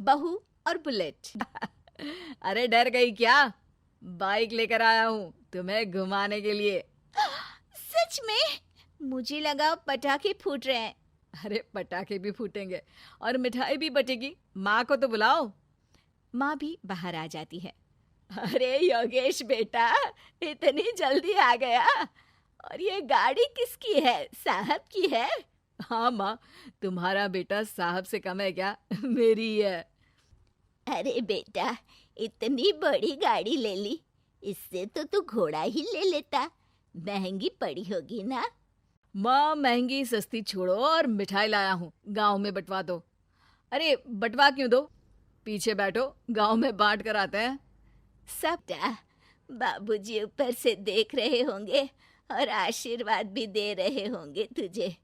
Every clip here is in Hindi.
बहू और बुलेट। अरे डर गई क्या? बाइक लेकर आया हूँ तुम्हें घुमाने के लिए। सच में? मुझे लगा पटाखे फूट रहे हैं। अरे पटाखे भी फूटेंगे और मिठाई भी बटेगी। माँ को तो बुलाओ। माँ भी बाहर आ जाती है। अरे योगेश बेटा, इतनी जल्दी आ गया। और ये गाड़ी किसकी है? साहब की है? हाँ माँ, तुम्हारा बेटा साहब से कम है क्या? मेरी ही है। अरे बेटा, इतनी बड़ी गाड़ी ले ली, इससे तो तू घोड़ा ही ले लेता। महंगी पड़ी होगी ना? माँ महंगी सस्ती छोड़ो और मिठाई लाया हूँ, गांव में बंटवा दो। अरे बंटवा क्यों दो? पीछे बैठो, गांव में बांट कर आते हैं। सबटा बाबूजी ऊपर से देख रहे होंगे और आशीर्वाद भी दे रहे होंगे तुझे।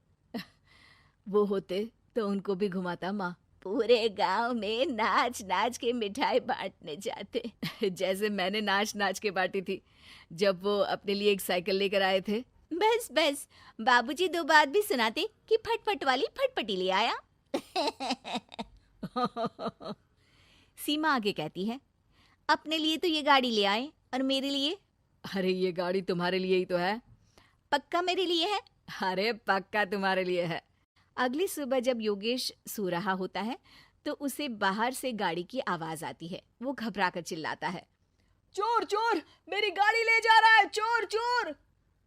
वो होते तो उनको भी घुमाता माँ। पूरे गांव में नाच नाच के मिठाई बांटने जाते। जैसे मैंने नाच नाच के बांटी थी जब वो अपने लिए एक साइकिल लेकर आए थे। बस बस, बाबूजी दो बात भी सुनाते कि फटफट वाली फटफटी ले आया। सीमा आगे कहती है, अपने लिए तो ये गाड़ी ले आए और मेरे लिए? अरे ये गाड़ी तुम्हारे लिए ही तो है। पक्का मेरे लिए है? अरे पक्का तुम्हारे लिए है। अगली सुबह जब योगेश सो रहा होता है तो उसे बाहर से गाड़ी की आवाज आती है। वो घबरा कर चिल्लाता है, चोर चोर, मेरी गाड़ी ले जा रहा है, चोर चोर।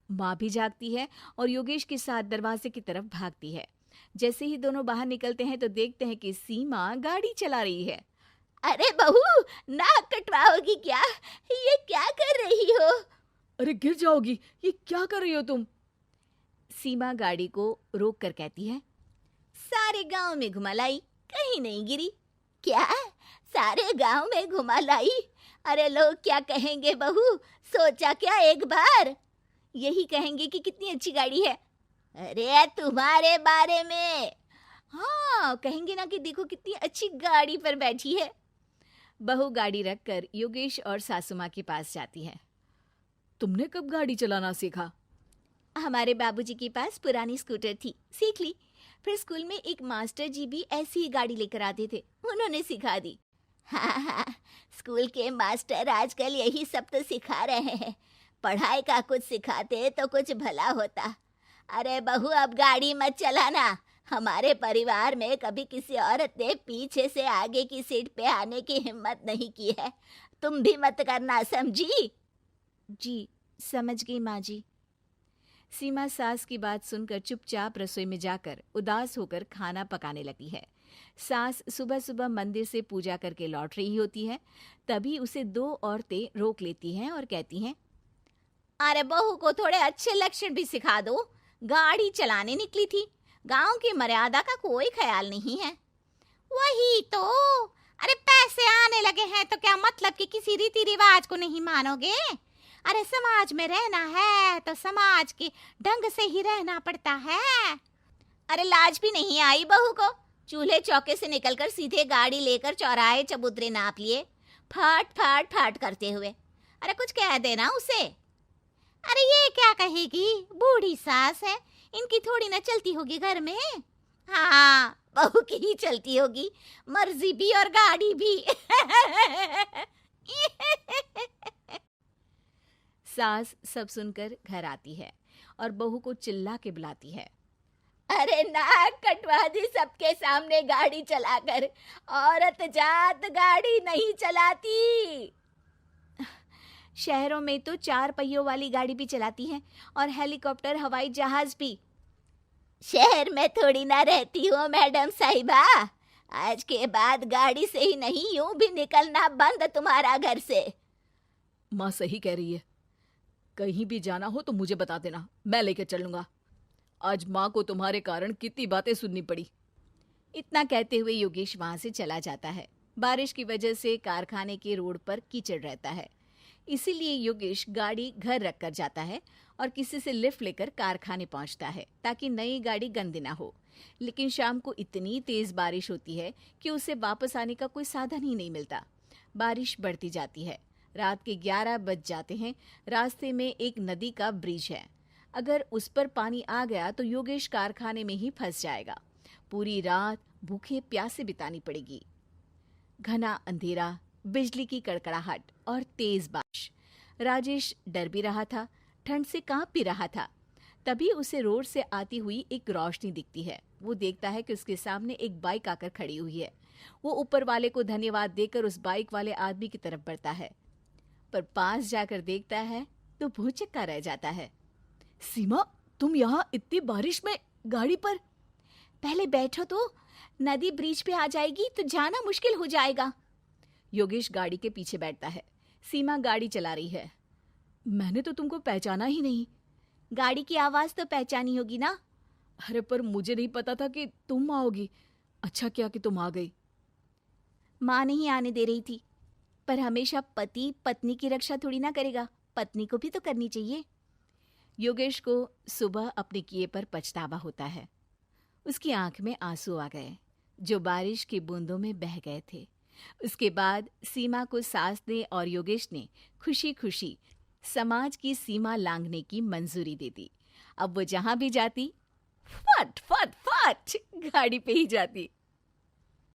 माँ भी जागती है और योगेश के साथ दरवाजे की तरफ भागती है। जैसे ही दोनों बाहर निकलते हैं तो देखते हैं कि सीमा गाड़ी चला रही है। अरे बहू, नाक कटवाओगी क्या? ये क्या कर रही हो? अरे गिर जाओगी, ये क्या कर रही हो तुम? सीमा गाड़ी को रोक कर कहती है, सारे गांव में घुमा लाई, कहीं नहीं गिरी। क्या? सारे गांव में घुमा लाई? अरे लोग क्या कहेंगे बहू? सोचा क्या एक बार? यही कहेंगे कि कितनी अच्छी गाड़ी है। अरे तुम्हारे बारे में। हाँ, कहेंगे ना कि देखो कितनी अच्छी गाड़ी पर बैठी है। बहू गाड़ी रखकर योगेश और सासू माँ के पास जाती है। तुमने कब गाड़ी चलाना सीखा? हमारे बाबूजी के पास पुरानी स्कूटर थी, सीख ली। फिर स्कूल में एक मास्टर जी भी ऐसी ही गाड़ी लेकर आते थे, उन्होंने सिखा दी। हाँ हाँ, स्कूल के मास्टर आजकल यही सब तो सिखा रहे हैं। पढ़ाई का कुछ सिखाते तो कुछ भला होता। अरे बहू, अब गाड़ी मत चलाना। हमारे परिवार में कभी किसी औरत ने पीछे से आगे की सीट पे आने की हिम्मत नहीं की है। तुम भी मत करना, समझी? जी, समझ गई माँ जी। सीमा सास की बात सुनकर चुपचाप रसोई में जाकर उदास होकर खाना पकाने लगती है। सास सुबह सुबह मंदिर से पूजा करके लौट रही होती है, तभी उसे दो औरतें रोक लेती हैं और कहती हैं, अरे बहू को थोड़े अच्छे लक्षण भी सिखा दो। गाड़ी चलाने निकली थी, गांव की मर्यादा का कोई ख्याल नहीं है। वही तो। अरे पैसे आने लगे हैं तो क्या मतलब कि किसी रीति रिवाज को नहीं मानोगे? अरे समाज में रहना है तो समाज के ढंग से ही रहना पड़ता है। अरे लाज भी नहीं आई बहू को? चूल्हे चौके से निकलकर सीधे गाड़ी लेकर चौराहे चबूतरे नाप लिए, फट फट फट करते हुए। अरे कुछ कह देना उसे। अरे ये क्या कहेगी, बूढ़ी सास है, इनकी थोड़ी ना चलती होगी घर में। हाँ, बहू की ही चलती होगी, मर्जी भी और गाड़ी भी। सास सब सुनकर घर आती है और बहू को चिल्ला के बुलाती है, अरे नाक कटवा दी सबके सामने गाड़ी चलाकर। औरत जात गाड़ी नहीं चलाती। शहरों में तो 4 पहियों वाली गाड़ी भी चलाती हैं और हेलीकॉप्टर, हवाई जहाज भी। शहर में थोड़ी ना रहती हो मैडम साहिबा। आज के बाद गाड़ी से ही नहीं, यूं भी निकलना बंद तुम्हारा घर से। माँ सही कह रही है, कहीं भी जाना हो तो मुझे बता देना, मैं लेकर चलूंगा। आज माँ को तुम्हारे कारण कितनी बातें सुननी पड़ी। इतना कहते हुए योगेश वहां से चला जाता है। बारिश की वजह से कारखाने के रोड पर कीचड़ रहता है, इसीलिए योगेश गाड़ी घर रख कर जाता है और किसी से लिफ्ट लेकर कारखाने पहुंचता है ताकि नई गाड़ी गंदी ना हो। लेकिन शाम को इतनी तेज बारिश होती है कि उसे वापस आने का कोई साधन ही नहीं मिलता। बारिश बढ़ती जाती है, रात के 11 बज जाते हैं। रास्ते में एक नदी का ब्रिज है, अगर उस पर पानी आ गया तो योगेश कारखाने में ही फंस जाएगा। पूरी रात भूखे प्यासे बितानी पड़ेगी। घना अंधेरा, बिजली की कड़कड़ाहट और तेज बारिश। राजेश डर भी रहा था, ठंड से कांप भी रहा था। तभी उसे रोड से आती हुई एक रोशनी दिखती है। वो देखता है कि उसके सामने एक बाइक आकर खड़ी हुई है। वो ऊपर वाले को धन्यवाद देकर उस बाइक वाले आदमी की तरफ बढ़ता है, पर पास जाकर देखता है तो भौचक्का रह जाता है। सीमा, तुम यहाँ इतनी बारिश में गाड़ी पर? पहले बैठो तो, नदी ब्रिज पे आ जाएगी तो जाना मुश्किल हो जाएगा। योगेश गाड़ी के पीछे बैठता है। सीमा गाड़ी चला रही है। मैंने तो तुमको पहचाना ही नहीं। गाड़ी की आवाज तो पहचानी होगी ना। अरे पर मुझे नहीं पता था कि तुम आओगी। अच्छा किया कि तुम आ गई। माँ नहीं आने दे रही थी, पर हमेशा पति पत्नी की रक्षा थोड़ी ना करेगा, पत्नी को भी तो करनी चाहिए। योगेश को सुबह अपने किए पर पछतावा होता है। उसकी आंख में आंसू आ गए जो बारिश की बूंदों में बह गए थे। उसके बाद सीमा को सास ने और योगेश ने खुशी खुशी समाज की सीमा लांघने की मंजूरी दे दी। अब वो जहां भी जाती फट फट फट गाड़ी पे ही जाती।